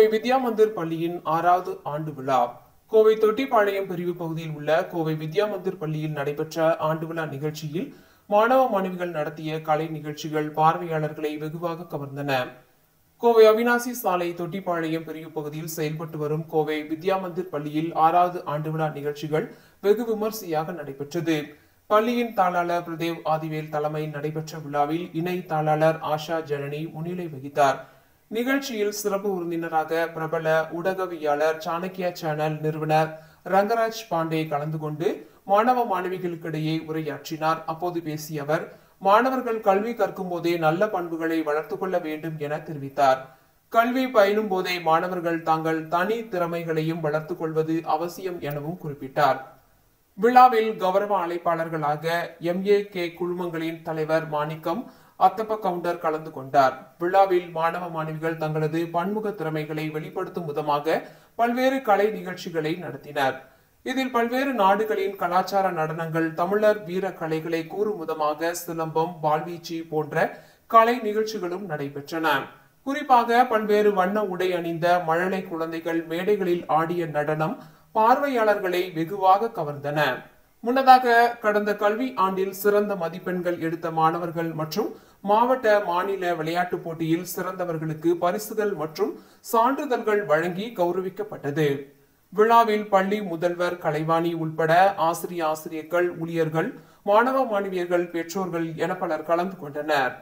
கோவை வித்யா மந்திர் பள்ளியின் 6வது ஆண்டு விழா. கோவை தொட்டிப்பாளையம் பிரிவு பகுதியில் உள்ள கோவை வித்யா மந்திர் பள்ளியில் நடைபெற்ற ஆண்டு விழா நிகழ்ச்சியில் மாணவ மாணவிகள் நடத்திய கலை நிகழ்ச்சிகள் பார்வையாளர்களை வெகுவாக கவர்ந்தன. கோவை அவினாசி சாலை தொட்டிப்பாளையம் பிரிவு பகுதியில் செயல்பட்டு வரும் கோவை வித்யா மந்திர் பள்ளியில் 6வது ஆண்டு விழா நிகழ்ச்சிகள் வெகு விமர்சையாக நடைபெற்றது. பள்ளியின் தாளாளர் பிரதேவ் ஆதிவேல் தலைமையில் நடைபெற்ற விழாவில் இணை தாளாளர் ஆஷா ஜனனி முன்னிலை வகித்தார். நிகழ்ச்சியில் சிறப்பு விருந்தினராக பிரபல ஊடகவியலாளர் சாணக்கியா சேனல் நிறுவனர் ரங்கராஜ் பாண்டே கலந்து கொண்டு மாணவ மாணவிகளுக்கிடையே உரையாற்றினார். அப்போது பேசிய அவர், மாணவர்கள் கல்வி கற்கும் போதே நல்ல பண்புகளை வளர்த்துக் கொள்ள வேண்டும் என தெரிவித்தார். கல்வி பயிலும் போதே மாணவர்கள் தங்கள் தனி திறமைகளையும் வளர்த்துக் கொள்வது அவசியம் எனவும் குறிப்பிட்டார். விழாவில் கௌரவ அழைப்பாளர்களாக MAK குழுமங்களின் தலைவர் மாணிக்கம் அத்தப்ப கவுண்டர் கலந்து கொண்டார். விழாவில் மாணவ மாணவிகள் தங்களது பன்முக திறமைகளை வெளிப்படுத்தும் விதமாக பல்வேறு கலை நிகழ்ச்சிகளை நடத்தினர். இதில் பல்வேறு நாடுகளின் கலாச்சார நடனங்கள், தமிழர் வீர கலைகளை கூறும் விதமாக சிலம்பம், வாள்வீச்சு போன்ற கலை நிகழ்ச்சிகளும் நடைபெற்றன. குறிப்பாக பல்வேறு வண்ண உடை அணிந்த மழலை குழந்தைகள் மேடைகளில் ஆடிய நடனம் பார்வையாளர்களை வெகுவாக கவர்ந்தன. முன்னதாக கடந்த கல்வி ஆண்டில் சிறந்த மதிப்பெண்கள் எடுத்த மாணவர்கள் மற்றும் மாவட்ட, மாநில விளையாட்டுப் போட்டியில் சிறந்தவர்களுக்கு பரிசுகள் மற்றும் சான்றிதழ்கள் வழங்கி கௌரவிக்கப்பட்டது. விழாவில் பள்ளி முதல்வர் கலைவாணி உள்பட ஆசிரியர்கள், ஊழியர்கள், மாணவ மாணவியர்கள், பெற்றோர்கள் என பலர் கலந்து கொண்டனர்.